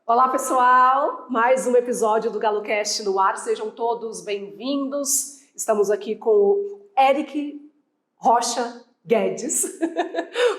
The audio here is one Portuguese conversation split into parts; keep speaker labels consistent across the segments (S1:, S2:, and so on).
S1: Olá, pessoal! Mais um episódio do GaloCast no ar. Sejam todos bem-vindos. Estamos aqui com o Eric Rocha Guedes.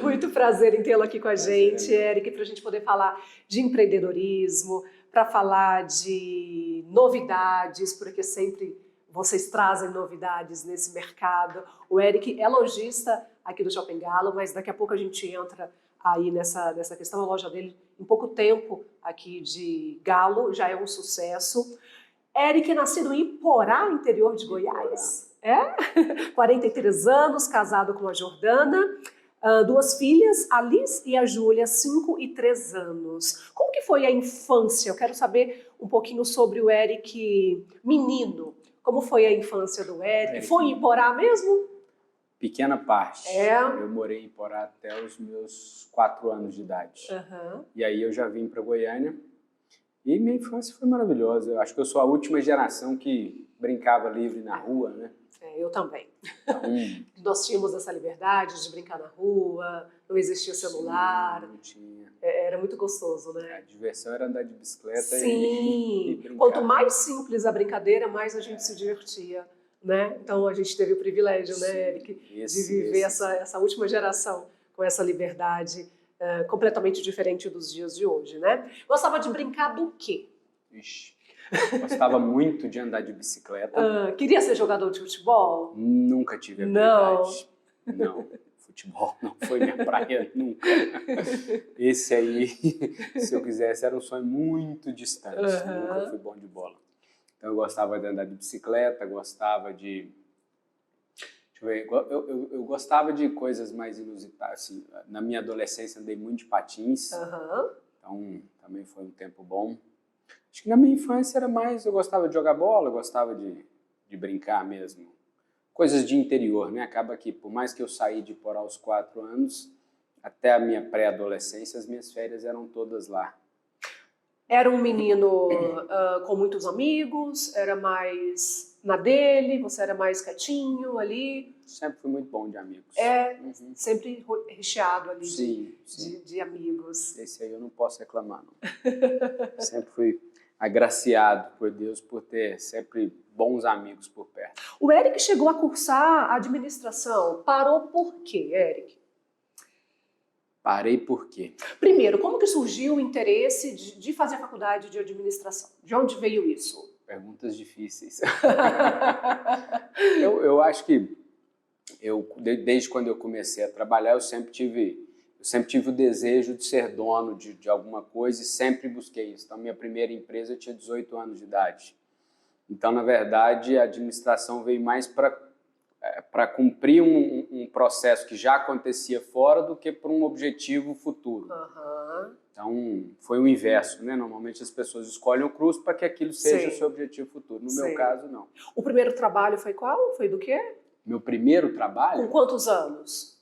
S1: Muito prazer em tê-lo aqui com a gente, Eric, para a gente poder falar de empreendedorismo, para falar de novidades, porque sempre vocês trazem novidades nesse mercado. O Eric é lojista aqui do Shopping Galo, mas daqui a pouco a gente entra aí nessa questão. A loja dele, em pouco tempo aqui de Galo, já é um sucesso. Eric é nascido em Iporá, interior de Goiás. É? 43 anos, casado com a Jordana. Duas filhas, a Liz e a Júlia, 5 e 3 anos. Como que foi a infância? Eu quero saber um pouquinho sobre o Eric menino. Como foi a infância do Eric? Foi em Iporá mesmo?
S2: Pequena parte.
S1: É.
S2: Eu morei em Iporá até os meus 4 anos de idade.
S1: Uhum.
S2: E aí eu já vim para Goiânia. E minha infância foi maravilhosa. Eu acho que eu sou a última geração que brincava livre na rua, né?
S1: Eu também. Nós tínhamos essa liberdade de brincar na rua, não existia celular.
S2: Não tinha.
S1: Era muito gostoso, né?
S2: A diversão era andar de bicicleta
S1: Sim.
S2: e brincar.
S1: Quanto mais simples a brincadeira, mais a gente se divertia, né? Então a gente teve o privilégio, né, Eric, de viver essa última geração com essa liberdade completamente diferente dos dias de hoje, né? Gostava de brincar do quê?
S2: Ixi. Gostava muito de andar de bicicleta.
S1: Queria ser jogador de futebol?
S2: Nunca tive habilidade. Não. Futebol não foi minha praia nunca. Esse aí, se eu quisesse, era um sonho muito distante. Nunca fui bom de bola. Então eu gostava de andar de bicicleta, gostava de... Deixa eu ver, eu gostava de coisas mais inusitadas. Assim, na minha adolescência andei muito de patins. Então também foi um tempo bom. Acho que na minha infância era mais, eu gostava de jogar bola, eu gostava de brincar mesmo. Coisas de interior, né? Acaba que, por mais que eu saí de Iporá aos 4 anos, até a minha pré-adolescência, as minhas férias eram todas lá.
S1: Era um menino com muitos amigos? Era mais na dele? Você era mais quietinho ali?
S2: Sempre fui muito bom de amigos.
S1: Sempre recheado ali
S2: sim.
S1: De amigos.
S2: Esse aí eu não posso reclamar, não. Sempre fui agraciado por Deus por ter sempre bons amigos por perto.
S1: O Eric chegou a cursar administração. Parou por quê, Eric?
S2: Parei por quê?
S1: Primeiro, como que surgiu o interesse de fazer a faculdade de administração? De onde veio isso?
S2: Perguntas difíceis. eu acho que desde quando eu comecei a trabalhar, eu sempre tive o desejo de ser dono de alguma coisa e sempre busquei isso. Então, minha primeira empresa eu tinha 18 anos de idade. Então, na verdade, a administração veio mais para cumprir um processo que já acontecia fora do que para um objetivo futuro. Então, foi o inverso, né? Normalmente as pessoas escolhem o curso para que aquilo seja o seu objetivo futuro. No meu caso, não.
S1: O primeiro trabalho foi qual? Foi do quê?
S2: Meu primeiro trabalho?
S1: Com quantos anos?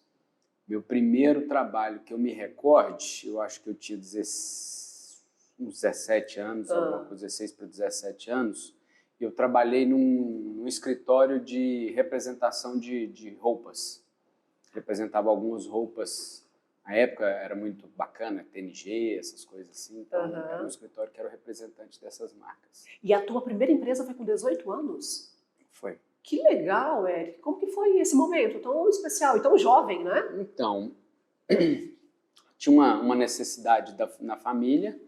S2: Meu primeiro trabalho que eu me recorde, eu acho que eu tinha uns 17 anos, alguma coisa, 16 para 17 anos. Eu trabalhei num escritório de representação de roupas. Representava algumas roupas. Na época era muito bacana, TNG, essas coisas assim. Então era um escritório que era o representante dessas marcas.
S1: E a tua primeira empresa foi com 18 anos?
S2: Foi.
S1: Que legal, Eric. Como que foi esse momento tão especial e tão jovem, né?
S2: Então, tinha uma necessidade na família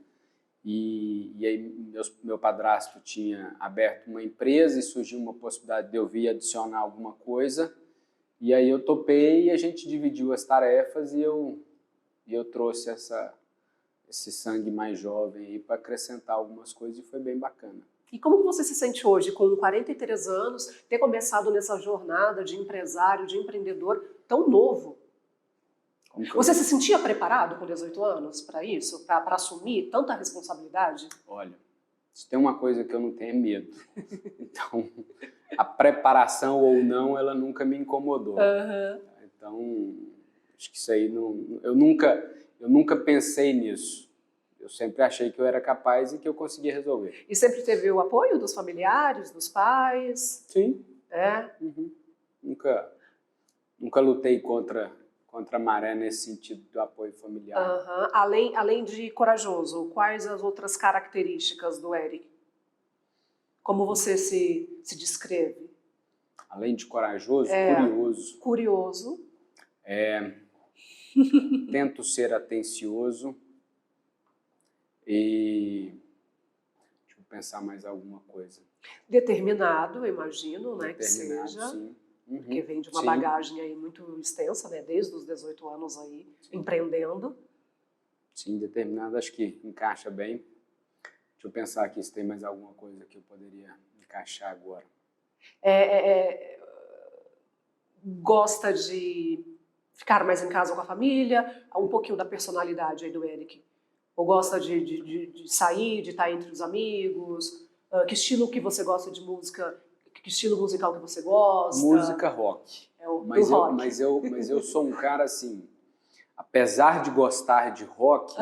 S2: e aí meu padrasto tinha aberto uma empresa e surgiu uma possibilidade de eu vir adicionar alguma coisa. E aí eu topei e a gente dividiu as tarefas e eu trouxe esse sangue mais jovem aí para acrescentar algumas coisas e foi bem bacana.
S1: E como que você se sente hoje, com 43 anos, ter começado nessa jornada de empresário, de empreendedor tão novo? Você se sentia preparado com 18 anos para isso? Para assumir tanta responsabilidade?
S2: Olha, se tem uma coisa que eu não tenho é medo. Então, a preparação ou não, ela nunca me incomodou. Então, acho que isso aí, eu nunca pensei nisso. Eu sempre achei que eu era capaz e que eu conseguia resolver.
S1: E sempre teve o apoio dos familiares, dos pais?
S2: Sim.
S1: É?
S2: Nunca lutei contra contra a maré nesse sentido do apoio familiar.
S1: Além de corajoso, quais as outras características do Eric? Como você se descreve?
S2: Além de corajoso, curioso.
S1: Curioso.
S2: Tento ser atencioso e... Deixa eu pensar mais alguma coisa.
S1: Determinado, eu imagino, né, que
S2: Determinado,
S1: seja.
S2: sim.
S1: Porque vem de uma bagagem aí muito extensa, né, desde os 18 anos aí, empreendendo.
S2: Sim, determinado, acho que encaixa bem. Deixa eu pensar aqui se tem mais alguma coisa que eu poderia encaixar agora.
S1: Gosta de ficar mais em casa com a família, um pouquinho da personalidade aí do Eric. Ou gosta de sair, de estar entre os amigos? Que estilo que você gosta de música? Que estilo musical que você gosta?
S2: Música rock.
S1: Rock.
S2: Mas eu sou um cara assim, apesar de gostar de rock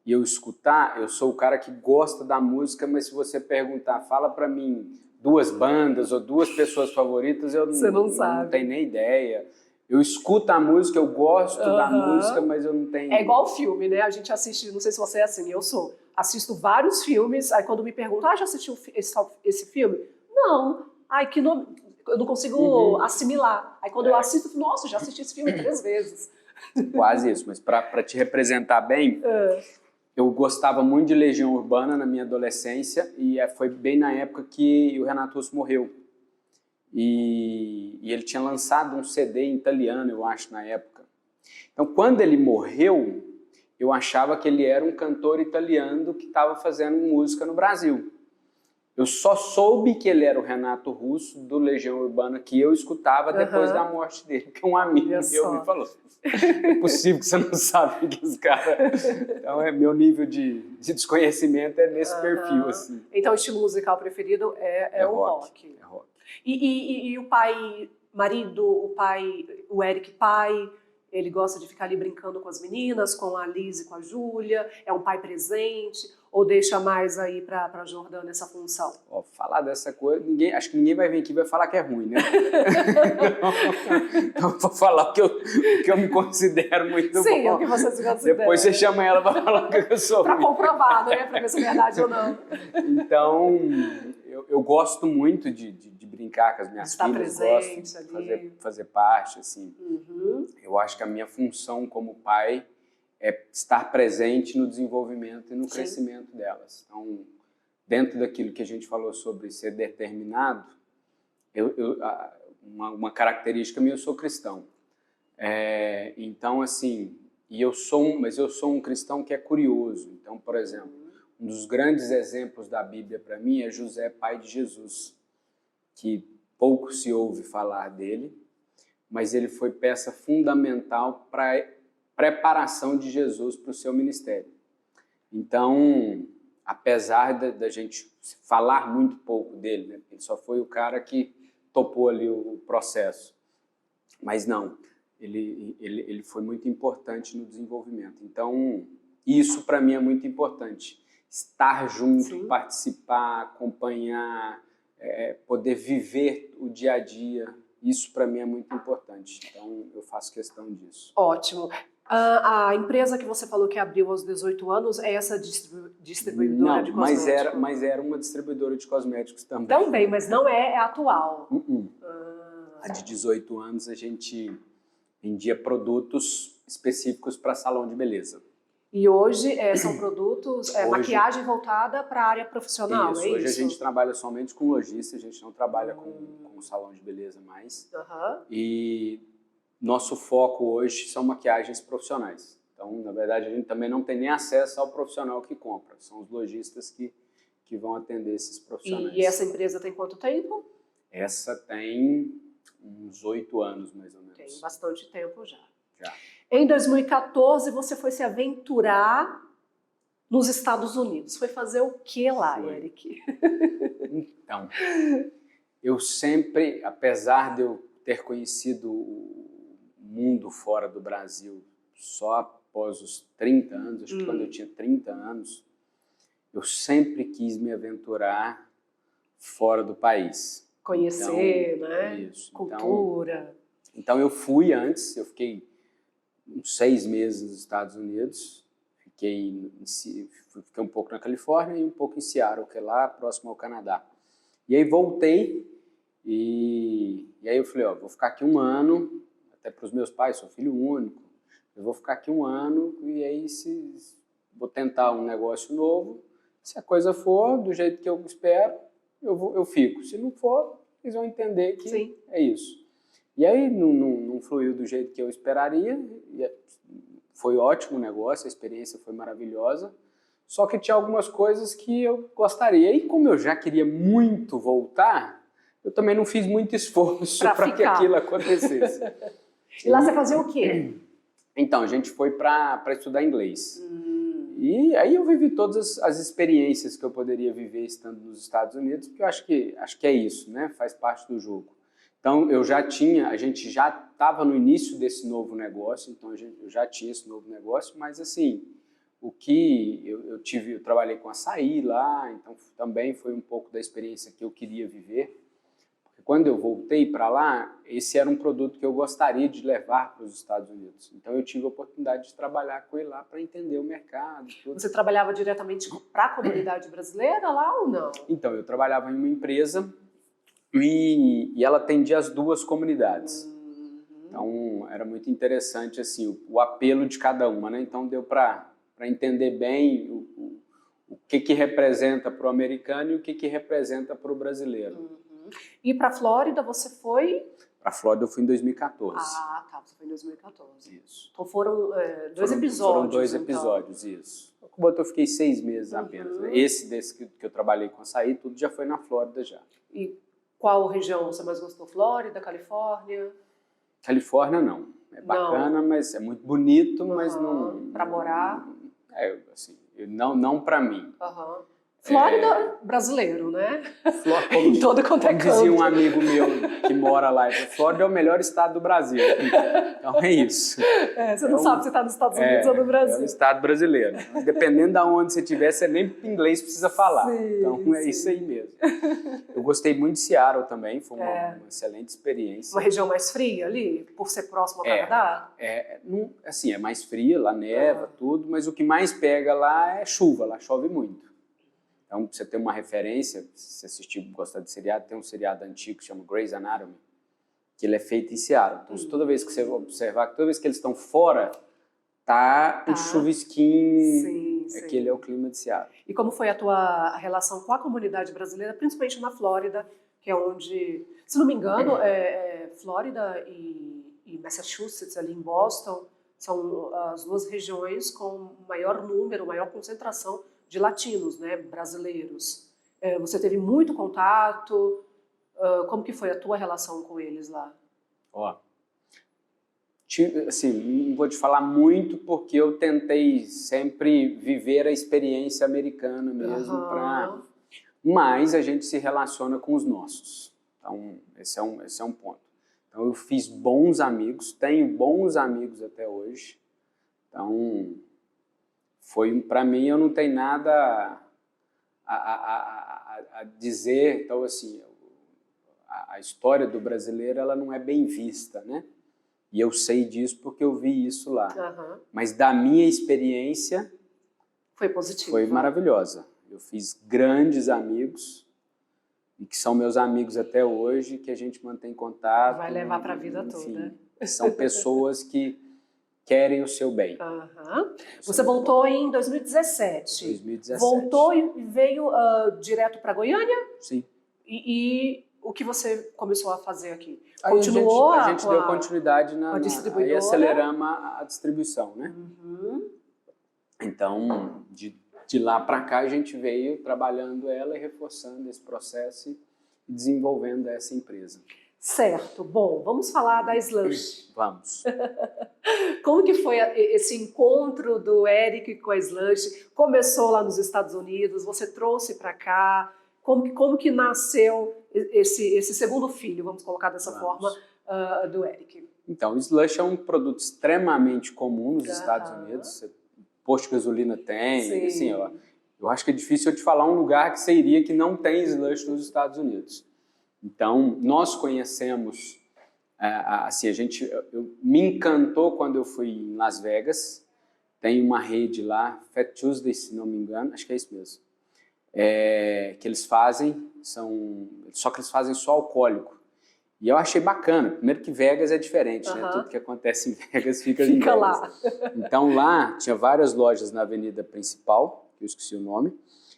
S2: e eu escutar, eu sou o cara que gosta da música, mas se você perguntar, fala pra mim 2 bandas ou 2 pessoas favoritas, eu não tenho nem ideia. Eu escuto a música, eu gosto da música, mas eu não tenho...
S1: É igual filme, né? A gente assiste, não sei se você é assim, eu sou. Assisto vários filmes, aí quando me perguntam, já assistiu esse filme? Não. Ai, que nome... Eu não consigo assimilar. Aí quando eu assisto, nossa, já assisti esse filme 3 vezes.
S2: Quase isso, mas para te representar bem, eu gostava muito de Legião Urbana na minha adolescência e foi bem na época que o Renato Russo morreu. E ele tinha lançado um CD em italiano, eu acho, na época. Então, quando ele morreu, eu achava que ele era um cantor italiano que estava fazendo música no Brasil. Eu só soube que ele era o Renato Russo, do Legião Urbana, que eu escutava depois da morte dele, que um amigo meu me falou. É possível que você não sabe que esse cara... Então, meu nível de desconhecimento é nesse perfil, assim.
S1: Então, o estilo musical preferido é o rock.
S2: É rock.
S1: E o pai, o Eric pai, ele gosta de ficar ali brincando com as meninas, com a Liz e com a Júlia, é um pai presente, ou deixa mais aí pra Jordana essa função?
S2: Falar dessa coisa, acho que ninguém vai vir aqui e vai falar que é ruim, né? Então, vou falar o que eu me considero muito bom.
S1: Sim, o que você se considera.
S2: Depois você chama ela para falar que eu sou ruim.
S1: Para comprovar, né? Para ver se é verdade ou não.
S2: Então, eu gosto muito de brincar com as minhas
S1: Estar
S2: filhas,
S1: presente
S2: gosto
S1: ali.
S2: de fazer parte, assim. Eu acho que a minha função como pai é estar presente no desenvolvimento e no crescimento delas. Então, dentro daquilo que a gente falou sobre ser determinado, uma característica minha, eu sou cristão. Então, assim, mas eu sou um cristão que é curioso. Então, por exemplo, um dos grandes exemplos da Bíblia para mim é José, pai de Jesus, que pouco se ouve falar dele, mas ele foi peça fundamental para a preparação de Jesus para o seu ministério. Então, apesar da gente falar muito pouco dele, né? Ele só foi o cara que topou ali o processo, mas não, ele foi muito importante no desenvolvimento. Então, isso para mim é muito importante. Estar junto, participar, acompanhar, poder viver o dia a dia, isso para mim é muito importante. Então, eu faço questão disso.
S1: Ótimo. A empresa que você falou que abriu aos 18 anos é essa distribuidora de cosméticos?
S2: Não, mas era uma distribuidora de cosméticos também.
S1: Também, mas não é atual.
S2: A de 18 anos a gente vendia produtos específicos para salão de beleza.
S1: E hoje são produtos, maquiagem voltada para a área profissional,
S2: isso, hoje a gente trabalha somente com lojista, a gente não trabalha com salão de beleza mais. E nosso foco hoje são maquiagens profissionais. Então, na verdade, a gente também não tem nem acesso ao profissional que compra. São os lojistas que vão atender esses profissionais.
S1: E essa empresa tem quanto tempo?
S2: Essa tem uns 8 anos, mais ou menos.
S1: Tem bastante tempo já.
S2: Já.
S1: Em 2014, você foi se aventurar nos Estados Unidos. Foi fazer o que lá, Eric?
S2: Então, eu sempre, apesar de eu ter conhecido o mundo fora do Brasil só após os 30 anos, acho que quando eu tinha 30 anos, eu sempre quis me aventurar fora do país.
S1: Conhecer, né?
S2: Isso.
S1: Cultura.
S2: Então eu fui antes, eu fiquei uns 6 meses nos Estados Unidos. Fiquei um pouco na Califórnia e um pouco em Seattle, que é lá próximo ao Canadá. E aí voltei e aí eu falei, vou ficar aqui um ano, até para os meus pais, sou filho único, eu vou ficar aqui um ano e aí vou tentar um negócio novo. Se a coisa for do jeito que eu espero, eu fico. Se não for, eles vão entender que Sim. é isso. E aí não fluiu do jeito que eu esperaria. Foi ótimo o negócio, a experiência foi maravilhosa. Só que tinha algumas coisas que eu gostaria. E como eu já queria muito voltar, eu também não fiz muito esforço para que aquilo acontecesse.
S1: E lá você fazia o quê?
S2: Então, a gente foi para estudar inglês. E aí eu vivi todas as experiências que eu poderia viver estando nos Estados Unidos, porque eu acho que é isso, né? Faz parte do jogo. Então, a gente já estava no início desse novo negócio, então eu já tinha esse novo negócio, mas assim, o que eu trabalhei com açaí lá, então também foi um pouco da experiência que eu queria viver. Quando eu voltei para lá, esse era um produto que eu gostaria de levar para os Estados Unidos. Então eu tive a oportunidade de trabalhar com ele lá para entender o mercado. Tudo.
S1: Você trabalhava diretamente para a comunidade brasileira lá ou não?
S2: Então, eu trabalhava em uma empresa e ela atendia as duas comunidades. Então era muito interessante assim, o apelo de cada uma, né? Então deu para entender bem o que representa para o americano e o que representa para o brasileiro.
S1: E para a Flórida você foi?
S2: Para a Flórida eu fui em 2014.
S1: Ah, tá, você foi em 2014.
S2: Isso.
S1: Então foram dois episódios.
S2: Foram 2 episódios, então. Isso. Eu fiquei 6 meses apenas. Né? Desse que eu trabalhei com açaí, tudo já foi na Flórida já.
S1: E qual região você mais gostou? Flórida, Califórnia?
S2: Califórnia não. É bacana, mas é muito bonito, mas não...
S1: Para morar?
S2: Assim, não para mim.
S1: Flórida, brasileiro, né?
S2: Em
S1: todo quanto é canto.
S2: Dizia um amigo meu que mora lá, Flórida é o melhor estado do Brasil. Então é isso.
S1: Você não sabe se está nos Estados Unidos ou no Brasil.
S2: É um estado brasileiro. Dependendo de onde você estiver, você nem inglês precisa falar.
S1: Sim,
S2: então é isso aí mesmo. Eu gostei muito de Seattle também, foi uma excelente experiência.
S1: Uma região mais fria ali, por ser próximo ao Canadá?
S2: Assim, é mais fria, lá neva, tudo, mas o que mais pega lá é chuva, lá chove muito. Então, pra você ter uma referência, se você assistir, gostar de seriado, tem um seriado antigo que chama Grey's Anatomy, que ele é feito em Seattle. Então, toda vez que você observar, toda vez que eles estão fora, tá um chuvisquinho.
S1: Sim.
S2: Aquele é o clima de Seattle.
S1: E como foi a tua relação com a comunidade brasileira, principalmente na Flórida, que é onde, se não me engano, Flórida e Massachusetts, ali em Boston, são as duas regiões com maior número, maior concentração de latinos, né, brasileiros. Você teve muito contato? Como que foi a tua relação com eles lá?
S2: Assim, não vou te falar muito porque eu tentei sempre viver a experiência americana mesmo, mas a gente se relaciona com os nossos. Então, esse é um ponto. Então, eu fiz bons amigos, tenho bons amigos até hoje. Então, para mim, eu não tenho nada a dizer. Então, assim, a história do brasileiro, ela não é bem vista, né? E eu sei disso porque eu vi isso lá. Mas da minha experiência...
S1: Foi positivo.
S2: Foi maravilhosa. Eu fiz grandes amigos, e que são meus amigos até hoje, que a gente mantém contato.
S1: Vai levar para a vida toda.
S2: São pessoas que querem o seu bem.
S1: Você voltou em 2017.
S2: 2017.
S1: Voltou e veio direto para Goiânia?
S2: Sim.
S1: E o que você começou a fazer aqui?
S2: Continuou? A gente deu continuidade na
S1: distribuidora.
S2: E aceleramos a distribuição, né? Então, de lá para cá, a gente veio trabalhando ela e reforçando esse processo e desenvolvendo essa empresa.
S1: Certo. Bom, vamos falar da Slush.
S2: Vamos.
S1: Como que foi esse encontro do Eric com a Slush? Começou lá nos Estados Unidos, você trouxe para cá. Como que nasceu esse segundo filho, vamos colocar dessa forma, do Eric?
S2: Então, o Slush é um produto extremamente comum nos Estados Unidos. Posto de gasolina tem, assim, eu acho que é difícil eu te falar um lugar que você iria que não tem Slush nos Estados Unidos. Então, nós conhecemos assim, me encantou quando eu fui em Las Vegas. Tem uma rede lá, Fat Tuesday, se não me engano, acho que é isso mesmo, que eles fazem, só que eles fazem só alcoólico. E eu achei bacana. Primeiro que Vegas é diferente, né? Tudo que acontece em Vegas fica em Vegas.
S1: Lá.
S2: Então lá tinha várias lojas na avenida principal, que eu esqueci o nome.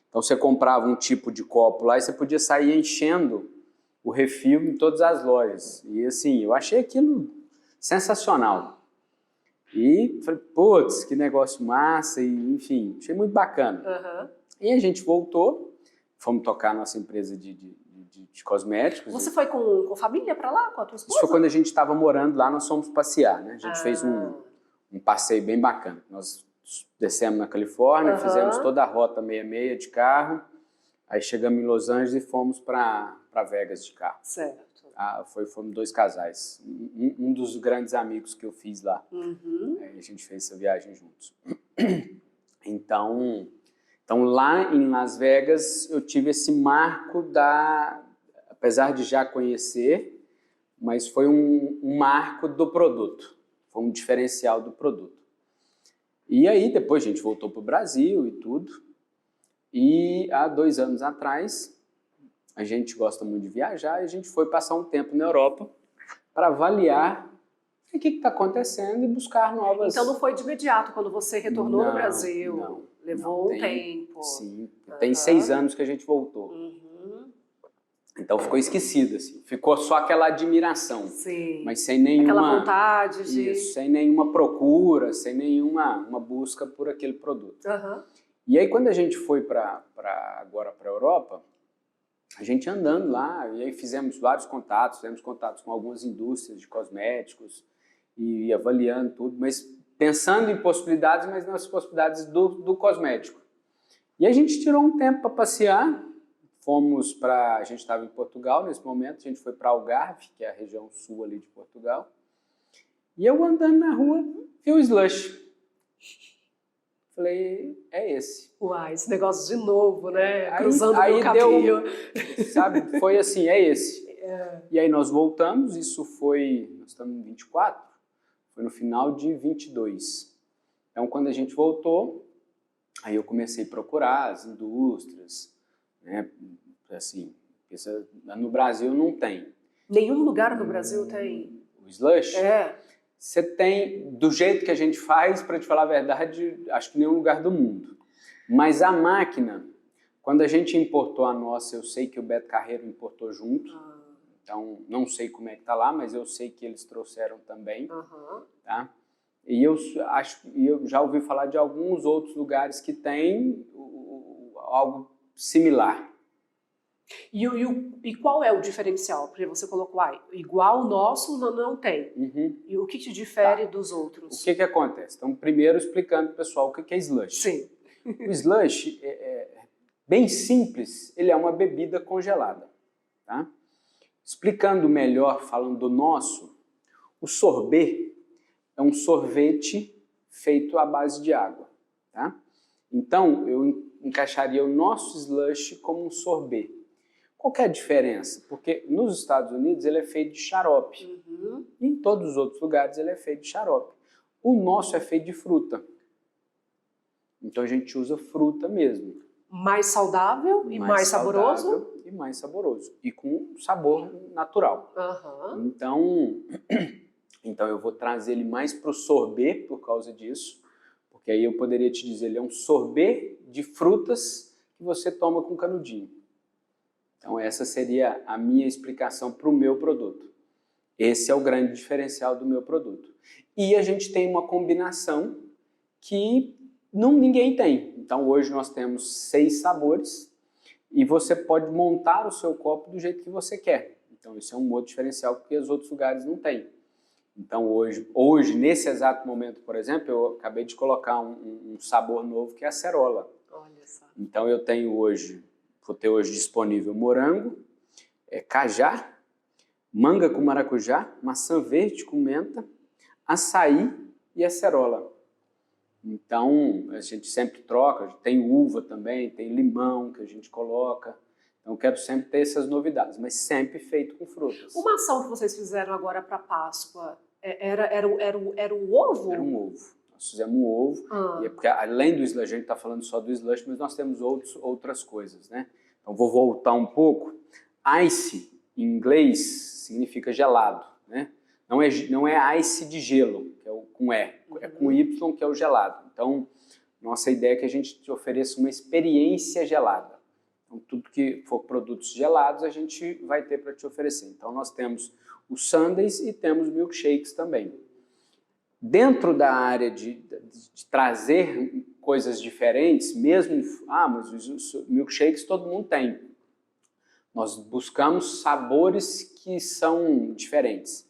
S2: Então você comprava um tipo de copo lá e você podia sair enchendo o refil em todas as lojas. E assim, eu achei aquilo sensacional. E falei, putz, que negócio massa, e enfim, achei muito bacana. E a gente voltou, fomos tocar a nossa empresa de cosméticos.
S1: Você foi com família para lá, com a tua esposa?
S2: Isso foi quando a gente estava morando lá, nós fomos passear, né? A gente fez um passeio bem bacana. Nós descemos na Califórnia, fizemos toda a rota 66 de carro, aí chegamos em Los Angeles e fomos para Vegas de carro.
S1: Certo.
S2: Foram 2 casais, um dos grandes amigos que eu fiz lá. Aí a gente fez essa viagem juntos. Então lá em Las Vegas eu tive esse marco apesar de já conhecer, mas foi um marco do produto, foi um diferencial do produto. E aí depois a gente voltou para o Brasil e tudo, e há 2 anos atrás a gente gosta muito de viajar e a gente foi passar um tempo na Europa para avaliar o que está acontecendo e buscar novas...
S1: Então não foi de imediato quando você retornou no Brasil?
S2: Não.
S1: Levou um tempo?
S2: Sim, tem 6 anos que a gente voltou. Então ficou esquecido, assim. Ficou só aquela admiração,
S1: sim,
S2: mas sem nenhuma...
S1: Aquela vontade de...
S2: Isso, sem nenhuma procura, sem nenhuma busca por aquele produto. E aí quando a gente foi agora para a Europa, a gente andando lá, e aí fizemos vários contatos, com algumas indústrias de cosméticos, e avaliando tudo, mas pensando em possibilidades, mas nas possibilidades do cosmético. E a gente tirou um tempo para passear, a gente estava em Portugal nesse momento, a gente foi para Algarve, que é a região sul ali de Portugal, e eu andando na rua, vi o Slush. Falei, é esse.
S1: Uai, esse negócio de novo, né? Cruzando o caminho.
S2: Sabe, foi assim, é esse. E aí nós voltamos, nós estamos em 24, foi no final de 22. Então quando a gente voltou, aí eu comecei a procurar as indústrias, né? Assim, no Brasil não tem.
S1: Nenhum lugar no Brasil tem?
S2: O Slush? Você tem, do jeito que a gente faz, para te falar a verdade, acho que nenhum lugar do mundo. Mas a máquina, quando a gente importou a nossa, eu sei que o Beto Carreiro importou junto. Então, não sei como é que está lá, mas eu sei que eles trouxeram também. Tá? E eu já ouvi falar de alguns outros lugares que tem algo similar.
S1: E qual é o diferencial? Porque você colocou, igual o nosso não tem. E o que te difere dos outros?
S2: O que acontece? Então, primeiro explicando para o pessoal o que é slush.
S1: Sim.
S2: O slush é bem simples, ele é uma bebida congelada. Tá? Explicando melhor, falando do nosso, o sorbet é um sorvete feito à base de água. Tá? Então, eu encaixaria o nosso slush como um sorbet. Qual que é a diferença? Porque nos Estados Unidos ele é feito de xarope. E em todos os outros lugares ele é feito de xarope. O nosso é feito de fruta. Então a gente usa fruta mesmo.
S1: Mais saudável e mais saboroso?
S2: E mais saboroso. E com sabor natural. Então eu vou trazer ele mais para o sorbet por causa disso. Porque aí eu poderia te dizer, ele é um sorbet de frutas que você toma com canudinho. Então essa seria a minha explicação para o meu produto. Esse é o grande diferencial do meu produto. E a gente tem uma combinação que ninguém tem. Então hoje nós temos 6 sabores e você pode montar o seu copo do jeito que você quer. Então isso é um outro diferencial que os outros lugares não têm. Então hoje nesse exato momento, por exemplo, eu acabei de colocar um sabor novo que é a acerola.
S1: Olha só.
S2: Então vou ter hoje disponível morango, cajá, manga com maracujá, maçã verde com menta, açaí e acerola. Então, a gente sempre troca, tem uva também, tem limão que a gente coloca. Então eu quero sempre ter essas novidades, mas sempre feito com frutas.
S1: Uma ação que vocês fizeram agora para Páscoa, era o ovo?
S2: Era um ovo. Nós fizemos um ovo, e é porque além do slush, a gente está falando só do slush, mas nós temos outras coisas, né? Então vou voltar um pouco. Ice, em inglês, significa gelado, né? Não é ice de gelo, que é com E, é com Y, que é o gelado. Então, nossa ideia é que a gente te ofereça uma experiência gelada. Então, tudo que for produtos gelados, a gente vai ter para te oferecer. Então, nós temos os sundaes e temos milkshakes também. Dentro da área de trazer coisas diferentes, mesmo, mas os milkshakes todo mundo tem. Nós buscamos sabores que são diferentes.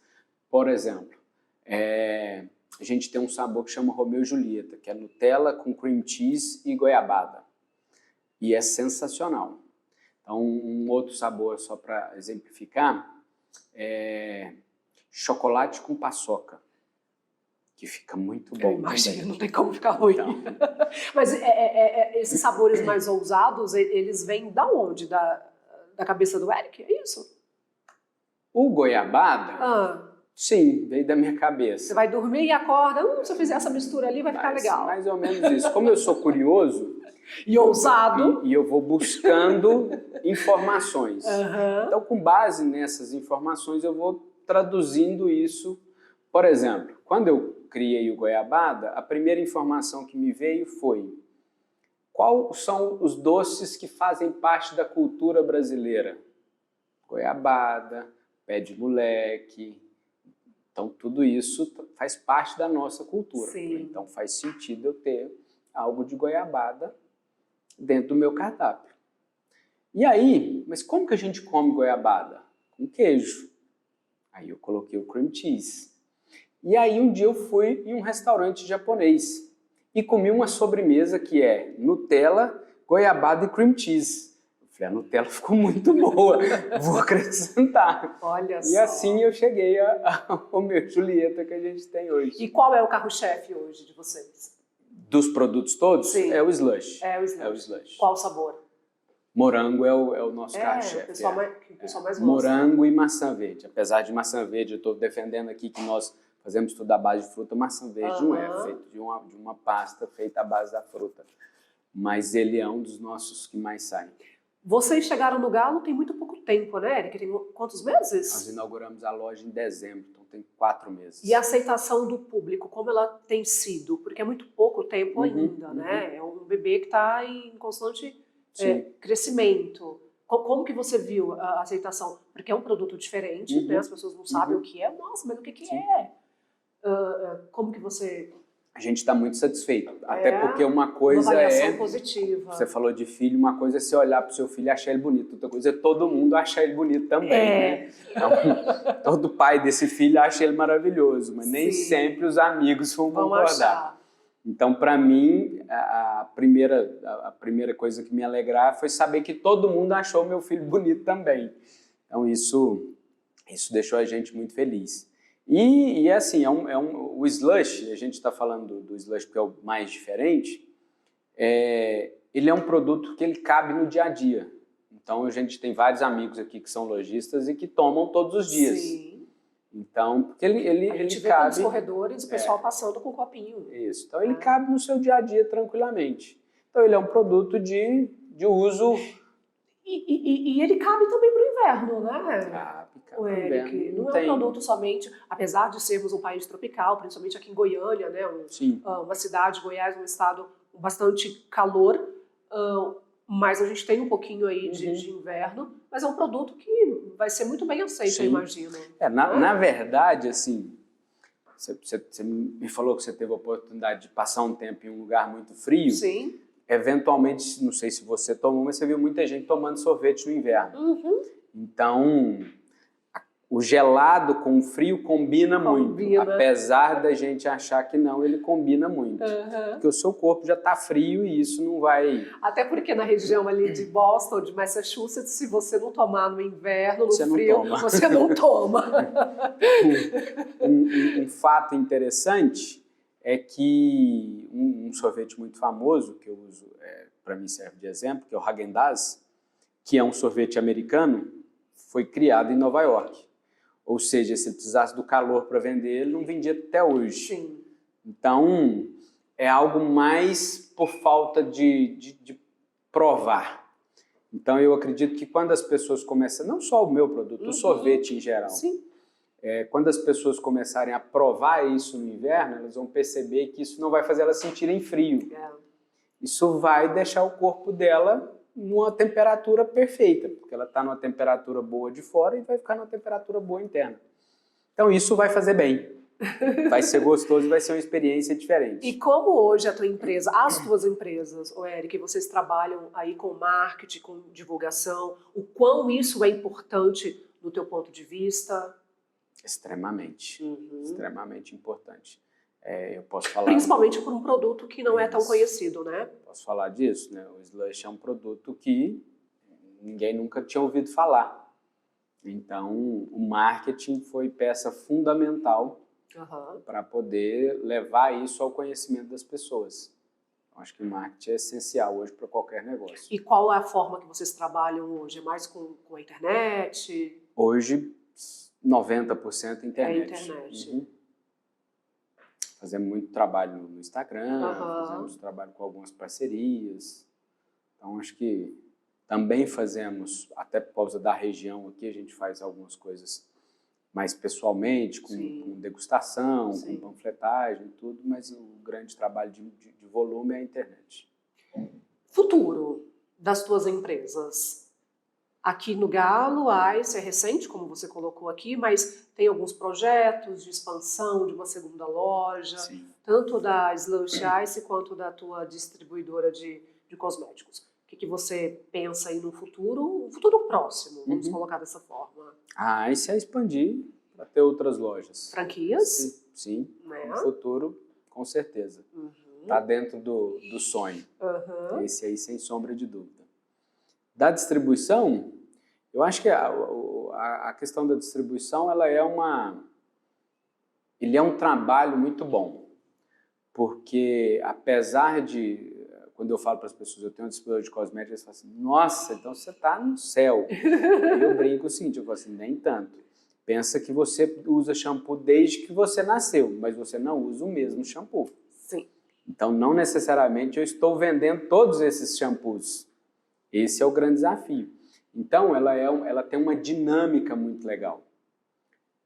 S2: Por exemplo, a gente tem um sabor que chama Romeu e Julieta, que é Nutella com cream cheese e goiabada. E é sensacional. Então, um outro sabor, só para exemplificar, é chocolate com paçoca, que fica muito bom.
S1: Eu imagino,
S2: também.
S1: não tem como ficar ruim. Então. Mas esses sabores mais ousados, eles vêm da onde? Da cabeça do Eric? É isso?
S2: O goiabada, sim, veio da minha cabeça.
S1: Você vai dormir e acorda, se eu fizer essa mistura ali vai ficar legal.
S2: Mais ou menos isso. Como eu sou curioso...
S1: E ousado.
S2: E eu vou buscando informações. Então, com base nessas informações, eu vou traduzindo isso. Por exemplo, quando eu criei o goiabada, a primeira informação que me veio foi: quais são os doces que fazem parte da cultura brasileira? Goiabada, pé de moleque. Então, tudo isso faz parte da nossa cultura.
S1: Sim.
S2: Então, faz sentido eu ter algo de goiabada dentro do meu cardápio. E aí, mas como que a gente come goiabada? Com queijo. Aí eu coloquei o cream cheese. E aí um dia eu fui em um restaurante japonês e comi uma sobremesa que é Nutella, goiabada e cream cheese. Eu falei, a Nutella ficou muito boa, vou acrescentar.
S1: Olha só.
S2: E assim eu cheguei ao Romeu e Julieta que a gente tem hoje.
S1: E qual é o carro-chefe hoje de vocês?
S2: Dos produtos todos?
S1: Sim.
S2: É o slush.
S1: É o slush.
S2: É o slush.
S1: Qual o sabor?
S2: Morango é o nosso carro-chefe.
S1: O pessoal mais gosta.
S2: Morango e maçã verde. Apesar de maçã verde, eu estou defendendo aqui que nós fazemos tudo à base de fruta, maçã verde não é feito de uma pasta feita à base da fruta. Mas ele é um dos nossos que mais saem.
S1: Vocês chegaram no Galo tem muito pouco tempo, né, Eric? Tem quantos meses?
S2: Nós inauguramos a loja em dezembro, então tem 4 meses.
S1: E a aceitação do público, como ela tem sido? Porque é muito pouco tempo ainda, né? É um bebê que está em constante crescimento. Como que você viu a aceitação? Porque é um produto diferente, né? As pessoas não sabem o que é. Nossa, mas o que é? Como que você...
S2: A gente está muito satisfeito, até porque uma coisa
S1: uma variação positiva.
S2: Você falou de filho, uma coisa é você olhar para o seu filho e achar ele bonito, outra coisa é todo mundo achar ele bonito também, né? Então, todo pai desse filho acha ele maravilhoso, mas nem sempre os amigos vão concordar.
S1: Achar.
S2: Então, para mim, a primeira coisa que me alegrava foi saber que todo mundo achou meu filho bonito também. Então, isso deixou a gente muito feliz. E assim, o slush, a gente está falando do slush porque é o mais diferente, ele é um produto que ele cabe no dia a dia. Então, a gente tem vários amigos aqui que são lojistas e que tomam todos os dias.
S1: Sim.
S2: Então, porque ele
S1: a gente vê
S2: cabe...
S1: pelos corredores o pessoal passando com um copinho.
S2: Isso. Então, ele cabe no seu dia a dia tranquilamente. Então, ele é um produto de uso...
S1: E ele cabe também para o inverno, né?
S2: Cabe
S1: o Eric. Não é um produto somente, apesar de sermos um país tropical, principalmente aqui em Goiânia, né? Uma cidade, Goiás, um estado com bastante calor, mas a gente tem um pouquinho aí de inverno, mas é um produto que vai ser muito bem aceito, eu imagino.
S2: Na verdade, assim, você me falou que você teve a oportunidade de passar um tempo em um lugar muito frio.
S1: Sim.
S2: Eventualmente, não sei se você tomou, mas você viu muita gente tomando sorvete no inverno. Então, o gelado com o frio combina muito. Apesar da gente achar que não, ele combina muito. Porque o seu corpo já está frio e isso não vai...
S1: Até porque na região ali de Boston, de Massachusetts, se você não tomar no inverno, no frio, você não toma.
S2: Um fato interessante é que um sorvete muito famoso, que eu uso, para mim serve de exemplo, que é o Häagen-Dazs, que é um sorvete americano, foi criado em Nova York. Ou seja, se ele precisasse do calor para vender, ele não vendia até hoje.
S1: Sim.
S2: Então, é algo mais por falta de provar. Então, eu acredito que quando as pessoas começam, não só o meu produto, o sorvete em geral,
S1: Sim.
S2: Quando as pessoas começarem a provar isso no inverno, elas vão perceber que isso não vai fazer elas sentirem frio. Isso vai deixar o corpo dela numa temperatura perfeita, porque ela está numa temperatura boa de fora e vai ficar numa temperatura boa interna. Então isso vai fazer bem, vai ser gostoso e vai ser uma experiência diferente.
S1: E como hoje a tua empresa, as tuas empresas, Eric, vocês trabalham aí com marketing, com divulgação, o quão isso é importante do teu ponto de vista?
S2: Extremamente, extremamente importante. Eu posso falar...
S1: Principalmente por um produto que não é tão conhecido, né?
S2: Posso falar disso, né? O Slush é um produto que ninguém nunca tinha ouvido falar. Então, o marketing foi peça fundamental para poder levar isso ao conhecimento das pessoas. Eu acho que o marketing é essencial hoje para qualquer negócio.
S1: E qual é a forma que vocês trabalham hoje? É mais com a internet?
S2: Hoje, 90% internet.
S1: É internet.
S2: Fazemos muito trabalho no Instagram, fazemos trabalho com algumas parcerias. Então, acho que também fazemos, até por causa da região aqui, a gente faz algumas coisas mais pessoalmente, com degustação, com panfletagem, tudo, mas o grande trabalho de volume é a internet.
S1: Futuro das tuas empresas. Aqui no Galo, a Ice é recente, como você colocou aqui, mas tem alguns projetos de expansão de uma segunda loja, tanto da Slush Ice quanto da tua distribuidora de cosméticos. O que você pensa aí no futuro próximo, vamos colocar dessa forma?
S2: A Ice é expandir para ter outras lojas.
S1: Franquias?
S2: Sim, no futuro, com certeza. Está dentro do sonho. Esse aí, sem sombra de dúvida. Da distribuição, eu acho que a questão da distribuição, ele é um trabalho muito bom, porque apesar de, quando eu falo para as pessoas, eu tenho um distribuidor de cosméticos, eles falam assim, nossa, então você está no céu. Eu brinco o seguinte, eu falo assim, nem tanto. Pensa que você usa shampoo desde que você nasceu, mas você não usa o mesmo shampoo.
S1: Sim.
S2: Então, não necessariamente eu estou vendendo todos esses shampoos. Esse é o grande desafio. Então, ela tem uma dinâmica muito legal.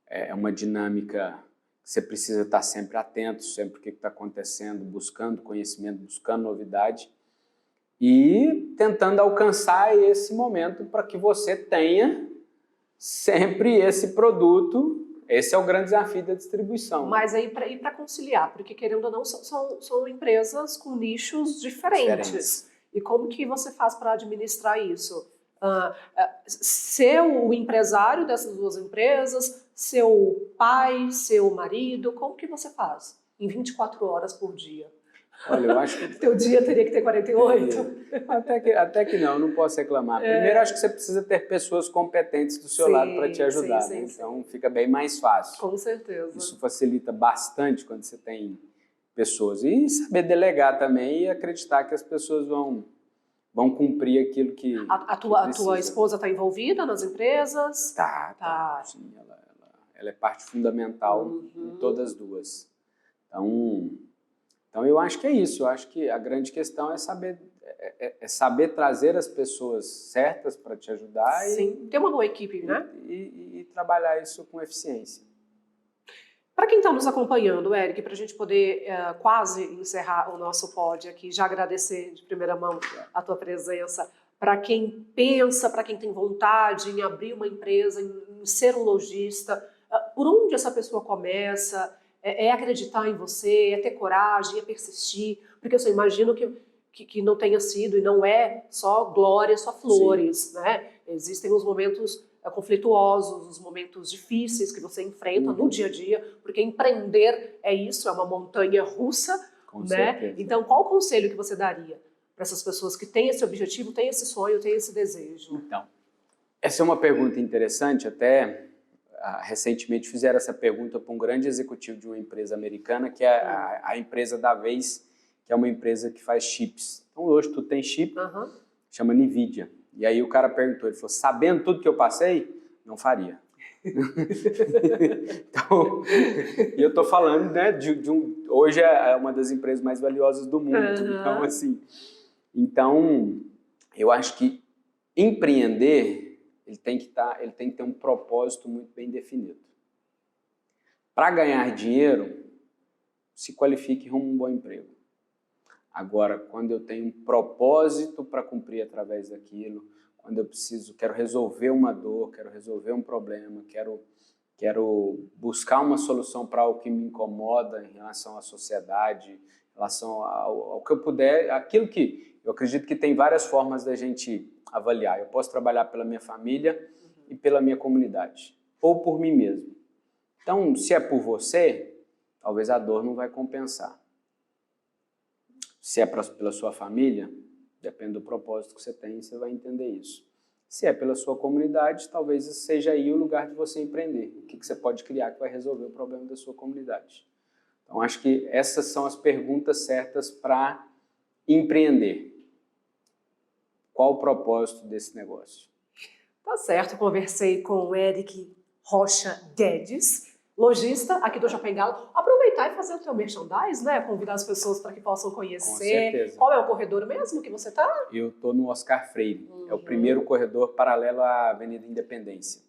S2: É uma dinâmica que você precisa estar sempre atento, sempre o que está acontecendo, buscando conhecimento, buscando novidade e tentando alcançar esse momento para que você tenha sempre esse produto. Esse é o grande desafio da distribuição.
S1: Mas aí para conciliar, porque querendo ou não, são empresas com nichos diferentes. E como que você faz para administrar isso? Ser o empresário dessas duas empresas, seu pai, seu marido, como que você faz? Em 24 horas por dia.
S2: Olha, eu acho que...
S1: Teu dia teria que ter 48?
S2: Até que não posso reclamar. Primeiro, acho que você precisa ter pessoas competentes do seu lado para te ajudar, né? Então, fica bem mais fácil.
S1: Com certeza.
S2: Isso facilita bastante quando você tem pessoas. E saber delegar também e acreditar que as pessoas vão cumprir aquilo que
S1: A tua esposa está envolvida nas empresas?
S2: Tá. Sim, ela é parte fundamental em todas as duas. Então, eu acho que é isso. Eu acho que a grande questão é saber trazer as pessoas certas para te ajudar.
S1: Sim, ter uma boa equipe, né?
S2: E trabalhar isso com eficiência.
S1: Para quem está nos acompanhando, Eric, para a gente poder quase encerrar o nosso pod aqui, já agradecer de primeira mão a tua presença. Para quem pensa, para quem tem vontade em abrir uma empresa, em ser um lojista, por onde essa pessoa começa? É acreditar em você, é ter coragem, é persistir, porque eu só imagino que não tenha sido e não é só glória, só flores, né? Existem os momentos conflituosos, os momentos difíceis que você enfrenta no dia a dia, porque empreender é isso, é uma montanha russa,
S2: Com
S1: né?
S2: certeza.
S1: Então, qual o conselho que você daria para essas pessoas que têm esse objetivo, têm esse sonho, têm esse desejo?
S2: Então, essa é uma pergunta interessante, até recentemente fizeram essa pergunta para um grande executivo de uma empresa americana, que é a empresa da vez, que é uma empresa que faz chips. Então hoje tu tem chip, chama NVIDIA. E aí o cara perguntou, ele falou, sabendo tudo que eu passei, não faria. Então, eu estou falando, né, hoje é uma das empresas mais valiosas do mundo. Então, assim, eu acho que empreender, ele tem que ter um propósito muito bem definido. Para ganhar dinheiro, se qualifique rumo a um bom emprego. Agora, quando eu tenho um propósito para cumprir através daquilo, quando eu quero resolver uma dor, quero resolver um problema, quero buscar uma solução para algo que me incomoda em relação à sociedade, em relação ao que eu puder, aquilo que eu acredito que tem várias formas da gente avaliar. Eu posso trabalhar pela minha família e pela minha comunidade, ou por mim mesmo. Então, se é por você, talvez a dor não vai compensar. Se é pela sua família, depende do propósito que você tem, você vai entender isso. Se é pela sua comunidade, talvez seja aí o lugar de você empreender. O que você pode criar que vai resolver o problema da sua comunidade. Então, acho que essas são as perguntas certas para empreender. Qual o propósito desse negócio?
S1: Tá certo, conversei com o Eric Rocha Guedes, lojista aqui do Shopping Galo. Aproveitar e fazer o teu merchandise, né? Convidar as pessoas para que possam conhecer.
S2: Com certeza.
S1: Qual é o corredor mesmo que você está?
S2: Eu estou no Oscar Freire. É o primeiro corredor paralelo à Avenida Independência.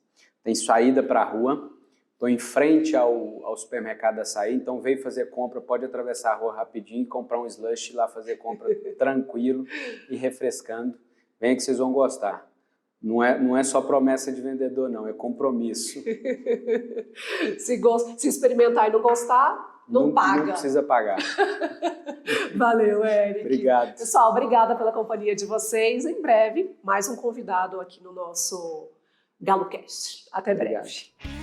S2: Tem saída para a rua. Estou em frente ao supermercado Açaí, então veio fazer compra, pode atravessar a rua rapidinho, comprar um slush lá, fazer compra tranquilo e refrescando. Venha que vocês vão gostar. Não é só promessa de vendedor, não, é compromisso.
S1: Se experimentar e não gostar, não paga.
S2: Não precisa pagar.
S1: Valeu, Eric.
S2: Obrigado.
S1: Pessoal, obrigada pela companhia de vocês. Em breve, mais um convidado aqui no nosso GaloCast. Até breve.
S2: Obrigado.